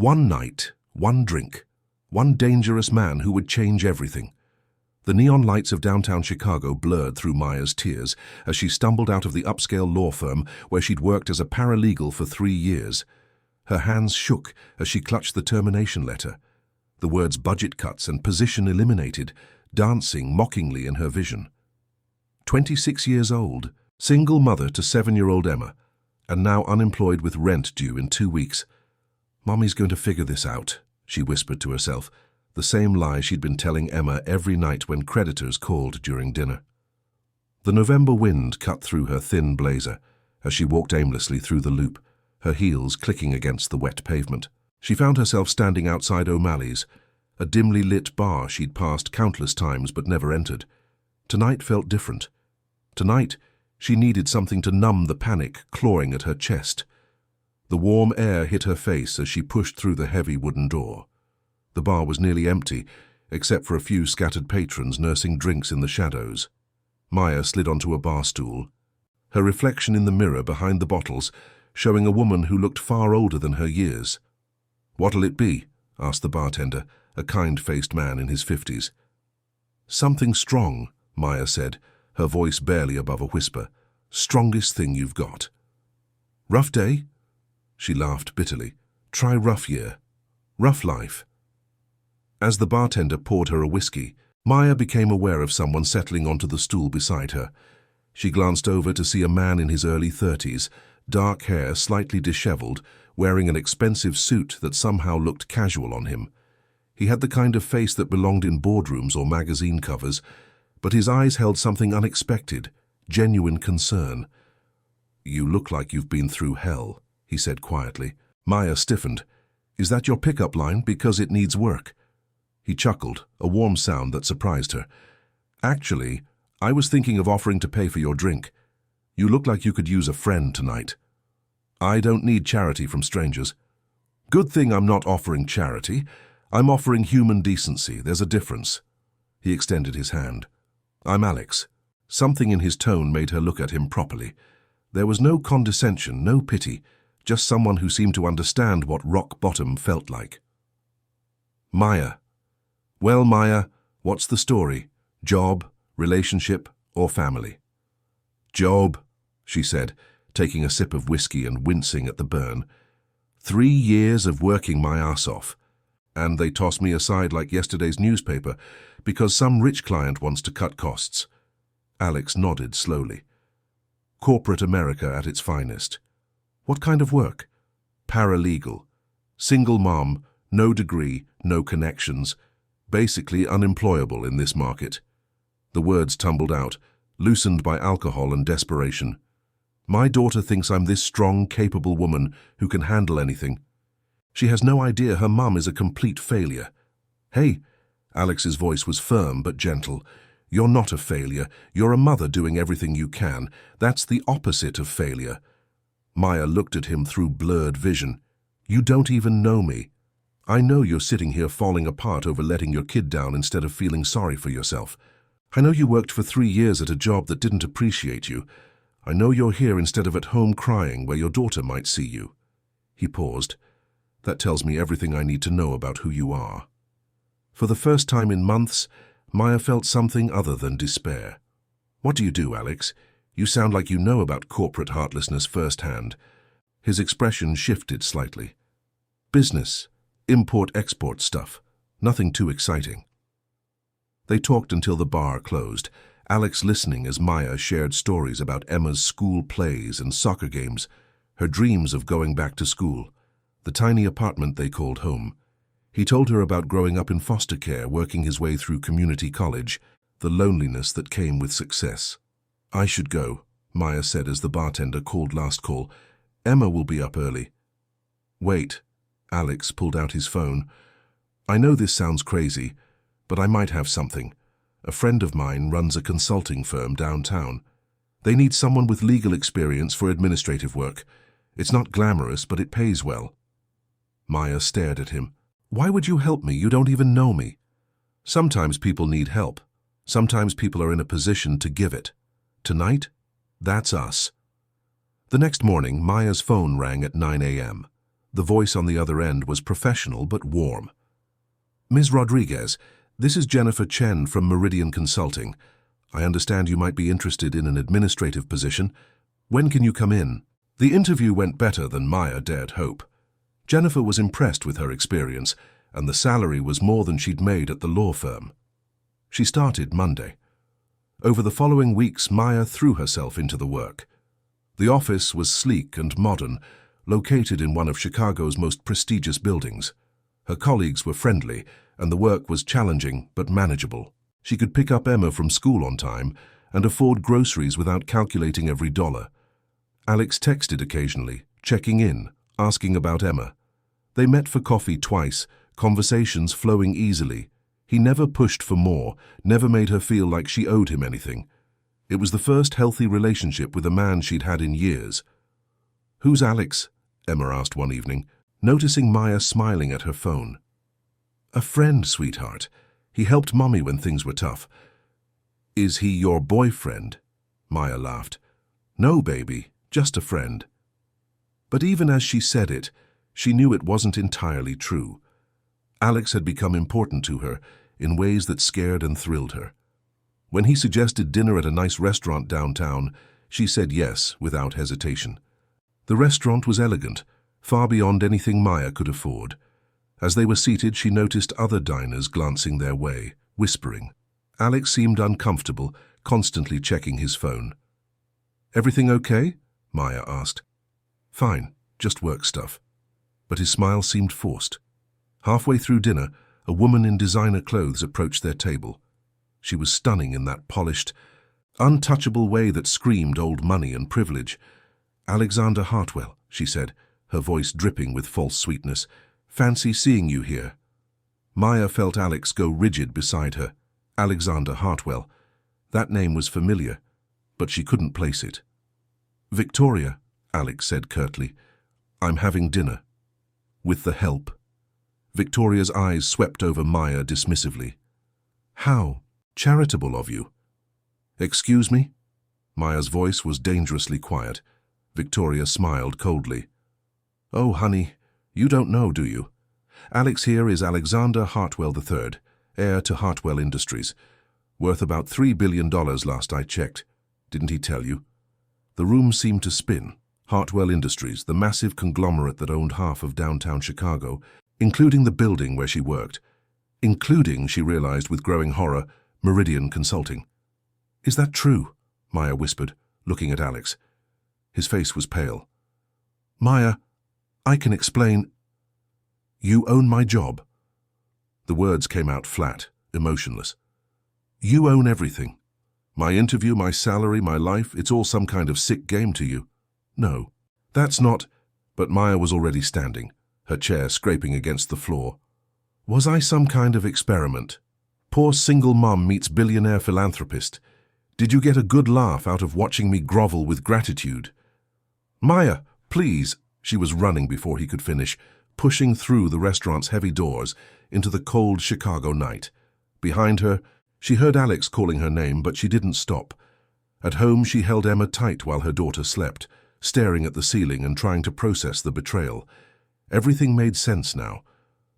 One night, one drink, one dangerous man who would change everything. The neon lights of downtown Chicago blurred through Maya's tears as she stumbled out of the upscale law firm where she'd worked as a paralegal for 3 years. Her hands shook as she clutched the termination letter. The words budget cuts and position eliminated, dancing mockingly in her vision. 26 years old, single mother to 7-year-old Emma, and now unemployed with rent due in 2 weeks. "Mommy's going to figure this out," she whispered to herself, the same lie she'd been telling Emma every night when creditors called during dinner. The November wind cut through her thin blazer as she walked aimlessly through the loop, her heels clicking against the wet pavement. She found herself standing outside O'Malley's, a dimly lit bar she'd passed countless times but never entered. Tonight felt different. Tonight, she needed something to numb the panic clawing at her chest. The warm air hit her face as she pushed through the heavy wooden door. The bar was nearly empty, except for a few scattered patrons nursing drinks in the shadows. Maya slid onto a bar stool, her reflection in the mirror behind the bottles, showing a woman who looked far older than her years. "What'll it be?" asked the bartender, a kind-faced man in his 50s. "Something strong," Maya said, her voice barely above a whisper. "Strongest thing you've got." "Rough day?" She laughed bitterly. "Try rough year. Rough life." As the bartender poured her a whiskey, Maya became aware of someone settling onto the stool beside her. She glanced over to see a man in his early 30s, dark hair slightly disheveled, wearing an expensive suit that somehow looked casual on him. He had the kind of face that belonged in boardrooms or magazine covers, but his eyes held something unexpected, genuine concern. "You look like you've been through hell," he said quietly. Maya stiffened. "Is that your pickup line? Because it needs work." He chuckled, a warm sound that surprised her. "Actually, I was thinking of offering to pay for your drink. You look like you could use a friend tonight." "I don't need charity from strangers." "Good thing I'm not offering charity. I'm offering human decency. There's a difference." He extended his hand. "I'm Alex." Something in his tone made her look at him properly. There was no condescension, no pity, just someone who seemed to understand what rock bottom felt like. "Maya." "Well, Maya, what's the story? Job, relationship, or family?" "Job," she said, taking a sip of whiskey and wincing at the burn. 3 years of working my ass off. And they toss me aside like yesterday's newspaper because some rich client wants to cut costs." Alex nodded slowly. "Corporate America at its finest." "What kind of work?" "Paralegal. Single mom, no degree, no connections. Basically unemployable in this market." The words tumbled out, loosened by alcohol and desperation. "My daughter thinks I'm this strong, capable woman who can handle anything. She has no idea her mum is a complete failure." "Hey," Alex's voice was firm but gentle. "You're not a failure. You're a mother doing everything you can. That's the opposite of failure." Maya looked at him through blurred vision. "You don't even know me. I know you're sitting here falling apart over letting your kid down instead of feeling sorry for yourself. I know you worked for 3 years at a job that didn't appreciate you. I know you're here instead of at home crying where your daughter might see you." He paused. "That tells me everything I need to know about who you are." For the first time in months, Maya felt something other than despair. "What do you do, Alex? You sound like you know about corporate heartlessness firsthand." His expression shifted slightly. "Business. Import-export stuff. Nothing too exciting." They talked until the bar closed, Alex listening as Maya shared stories about Emma's school plays and soccer games, her dreams of going back to school, the tiny apartment they called home. He told her about growing up in foster care, working his way through community college, the loneliness that came with success. "I should go," Maya said as the bartender called last call. "Emma will be up early." "Wait." Alex pulled out his phone. "I know this sounds crazy, but I might have something. A friend of mine runs a consulting firm downtown. They need someone with legal experience for administrative work. It's not glamorous, but it pays well." Maya stared at him. "Why would you help me? You don't even know me." "Sometimes people need help. Sometimes people are in a position to give it. Tonight, that's us." The next morning, Maya's phone rang at 9 a.m. The voice on the other end was professional but warm. "Ms. Rodriguez, this is Jennifer Chen from Meridian Consulting. I understand you might be interested in an administrative position. When can you come in?" The interview went better than Maya dared hope. Jennifer was impressed with her experience, and the salary was more than she'd made at the law firm. She started Monday. Over the following weeks, Maya threw herself into the work. The office was sleek and modern, located in one of Chicago's most prestigious buildings. Her colleagues were friendly, and the work was challenging but manageable. She could pick up Emma from school on time and afford groceries without calculating every dollar. Alex texted occasionally, checking in, asking about Emma. They met for coffee twice, conversations flowing easily. He never pushed for more, never made her feel like she owed him anything. It was the first healthy relationship with a man she'd had in years. "Who's Alex?" Emma asked one evening, noticing Maya smiling at her phone. "A friend, sweetheart. He helped Mommy when things were tough." "Is he your boyfriend?" Maya laughed. "No, baby, just a friend." But even as she said it, she knew it wasn't entirely true. Alex had become important to her in ways that scared and thrilled her. When he suggested dinner at a nice restaurant downtown, she said yes without hesitation. The restaurant was elegant, far beyond anything Maya could afford. As they were seated, she noticed other diners glancing their way, whispering. Alex seemed uncomfortable, constantly checking his phone. "Everything okay?" Maya asked. "Fine, just work stuff." But his smile seemed forced. Halfway through dinner, a woman in designer clothes approached their table. She was stunning in that polished, untouchable way that screamed old money and privilege. "Alexander Hartwell," she said, her voice dripping with false sweetness. "Fancy seeing you here." Maya felt Alex go rigid beside her. Alexander Hartwell. That name was familiar, but she couldn't place it. "Victoria," Alex said curtly. "I'm having dinner." "With the help?" Victoria's eyes swept over Maya dismissively. "How charitable of you." "Excuse me?" Maya's voice was dangerously quiet. Victoria smiled coldly. "Oh, honey, you don't know, do you? Alex here is Alexander Hartwell III, heir to Hartwell Industries. Worth about $3 billion last I checked. Didn't he tell you?" The room seemed to spin. Hartwell Industries, the massive conglomerate that owned half of downtown Chicago, including the building where she worked. Including, she realized with growing horror, Meridian Consulting. "Is that true?" Maya whispered, looking at Alex. His face was pale. "Maya, I can explain." "You own my job." The words came out flat, emotionless. "You own everything. My interview, my salary, my life, it's all some kind of sick game to you." "No, that's not—" But Maya was already standing, her chair scraping against the floor. "Was I some kind of experiment? Poor single mum meets billionaire philanthropist. Did you get a good laugh out of watching me grovel with gratitude?" "Maya, please!" She was running before he could finish, pushing through the restaurant's heavy doors into the cold Chicago night. Behind her, she heard Alex calling her name, but she didn't stop. At home, she held Emma tight while her daughter slept, staring at the ceiling and trying to process the betrayal. Everything made sense now.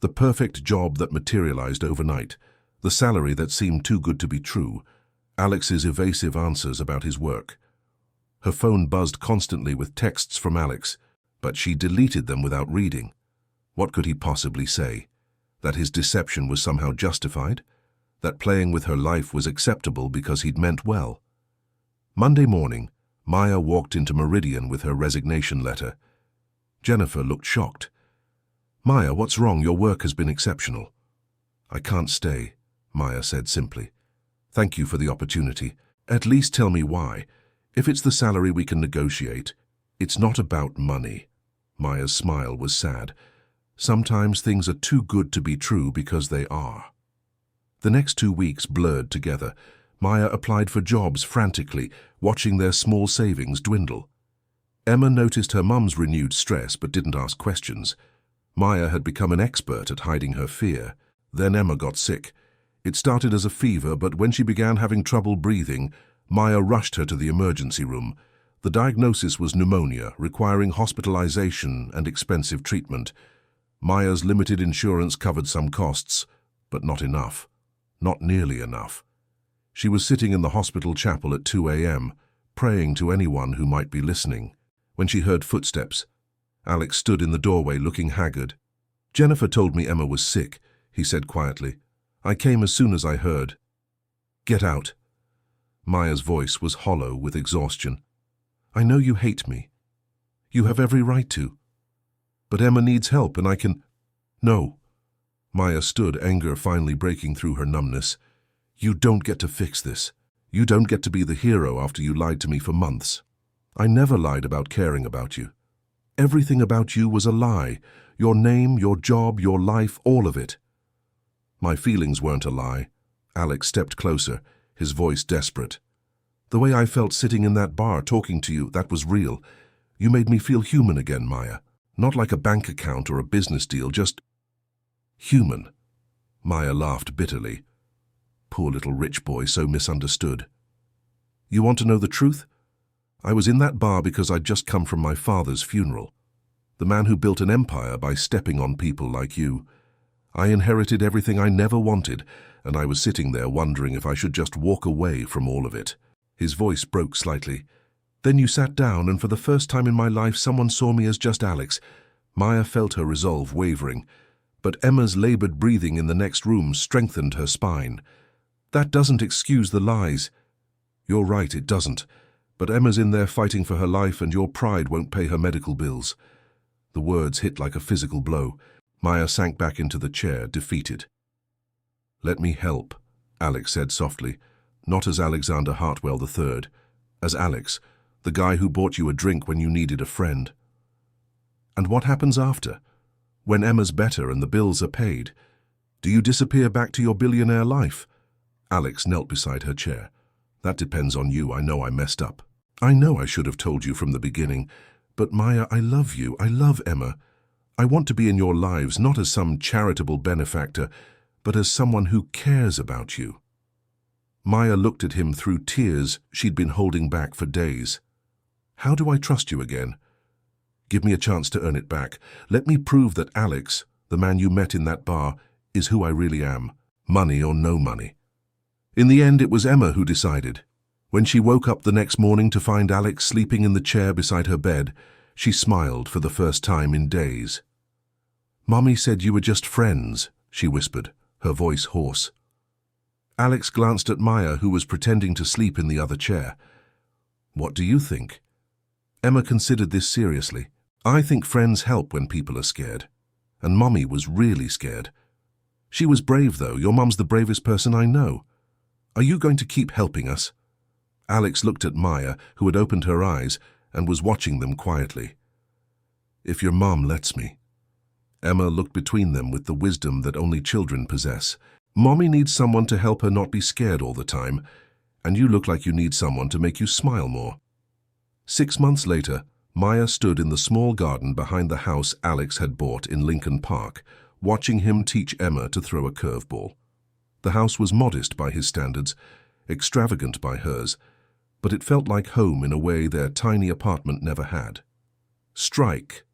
The perfect job that materialized overnight, the salary that seemed too good to be true, Alex's evasive answers about his work. Her phone buzzed constantly with texts from Alex, but she deleted them without reading. What could he possibly say? That his deception was somehow justified? That playing with her life was acceptable because he'd meant well? Monday morning, Maya walked into Meridian with her resignation letter. Jennifer looked shocked. "Maya, what's wrong? Your work has been exceptional." "I can't stay," Maya said simply. "Thank you for the opportunity. At least tell me why. If it's the salary, we can negotiate. It's not about money." Maya's smile was sad. Sometimes things are too good to be true because they are. The next 2 weeks blurred together. Maya applied for jobs frantically, watching their small savings dwindle. Emma noticed her mum's renewed stress but didn't ask questions. Maya had become an expert at hiding her fear. Then Emma got sick. It started as a fever, but when she began having trouble breathing, Maya rushed her to the emergency room. The diagnosis was pneumonia, requiring hospitalization and expensive treatment. Maya's limited insurance covered some costs, but not enough. Not nearly enough. She was sitting in the hospital chapel at 2 a.m., praying to anyone who might be listening, when she heard footsteps. Alex stood in the doorway looking haggard. "Jennifer told me Emma was sick," he said quietly. "I came as soon as I heard." "Get out." Maya's voice was hollow with exhaustion. "I know you hate me. You have every right to. But Emma needs help and I can—" "No." Maya stood, anger finally breaking through her numbness. "You don't get to fix this. You don't get to be the hero after you lied to me for months. I never lied about caring about you. Everything about you was a lie. Your name, your job, your life, all of it." "My feelings weren't a lie." Alex stepped closer, his voice desperate. "The way I felt sitting in that bar talking to you, that was real. You made me feel human again, Maya. Not like a bank account or a business deal, just human." Maya laughed bitterly. Poor little rich boy, so misunderstood. "You want to know the truth? I was in that bar because I'd just come from my father's funeral. The man who built an empire by stepping on people like you. I inherited everything I never wanted, and I was sitting there wondering if I should just walk away from all of it." His voice broke slightly. "Then you sat down, and for the first time in my life someone saw me as just Alex." Maya felt her resolve wavering, but Emma's labored breathing in the next room strengthened her spine. "That doesn't excuse the lies." "You're right, it doesn't. But Emma's in there fighting for her life, and your pride won't pay her medical bills." The words hit like a physical blow. Maya sank back into the chair, defeated. "Let me help," Alex said softly, not as Alexander Hartwell III, as Alex, the guy who bought you a drink when you needed a friend. "And what happens after? When Emma's better and the bills are paid? Do you disappear back to your billionaire life?" Alex knelt beside her chair. "That depends on you. I know I messed up. I know I should have told you from the beginning. But Maya, I love you. I love Emma. I want to be in your lives, not as some charitable benefactor, but as someone who cares about you." Maya looked at him through tears she'd been holding back for days. "How do I trust you again? Give me a chance to earn it back. Let me prove that Alex, the man you met in that bar, is who I really am, money or no money." In the end, it was Emma who decided. When she woke up the next morning to find Alex sleeping in the chair beside her bed, she smiled for the first time in days. "Mommy said you were just friends," she whispered, her voice hoarse. Alex glanced at Maya, who was pretending to sleep in the other chair. "What do you think?" Emma considered this seriously. "I think friends help when people are scared. And Mommy was really scared. She was brave, though. Your mum's the bravest person I know. Are you going to keep helping us?" Alex looked at Maya, who had opened her eyes and was watching them quietly. "If your mom lets me." Emma looked between them with the wisdom that only children possess. "Mommy needs someone to help her not be scared all the time, and you look like you need someone to make you smile more." 6 months later, Maya stood in the small garden behind the house Alex had bought in Lincoln Park, watching him teach Emma to throw a curveball. The house was modest by his standards, extravagant by hers, but it felt like home in a way their tiny apartment never had. "Strike!"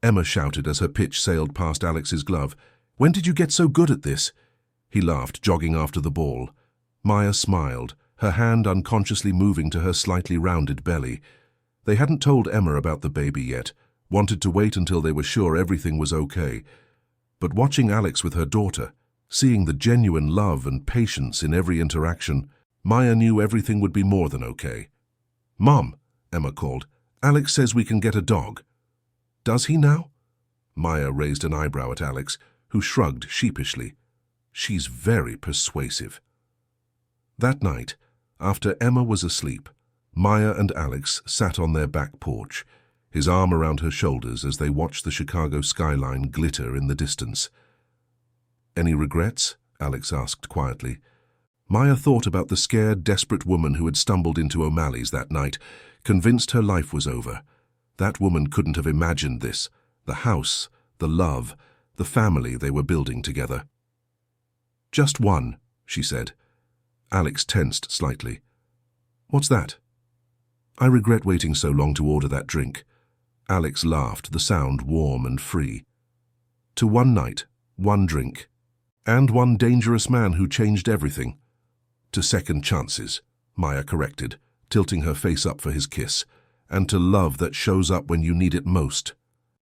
Emma shouted as her pitch sailed past Alex's glove. "When did you get so good at this?" He laughed, jogging after the ball. Maya smiled, her hand unconsciously moving to her slightly rounded belly. They hadn't told Emma about the baby yet, wanted to wait until they were sure everything was okay. But watching Alex with her daughter, seeing the genuine love and patience in every interaction, Maya knew everything would be more than okay. "Mom," Emma called, "Alex says we can get a dog." "Does he now?" Maya raised an eyebrow at Alex, who shrugged sheepishly. "She's very persuasive." That night, after Emma was asleep, Maya and Alex sat on their back porch, his arm around her shoulders as they watched the Chicago skyline glitter in the distance. "Any regrets?" Alex asked quietly. Maya thought about the scared, desperate woman who had stumbled into O'Malley's that night, convinced her life was over. That woman couldn't have imagined this, the house, the love, the family they were building together. "Just one," she said. Alex tensed slightly. "What's that?" I regret waiting so long to order that drink. Alex laughed, the sound warm and free. To one night, one drink, and one dangerous man who changed everything. To second chances, Maya corrected, tilting her face up for his kiss, and to love that shows up when you need it most.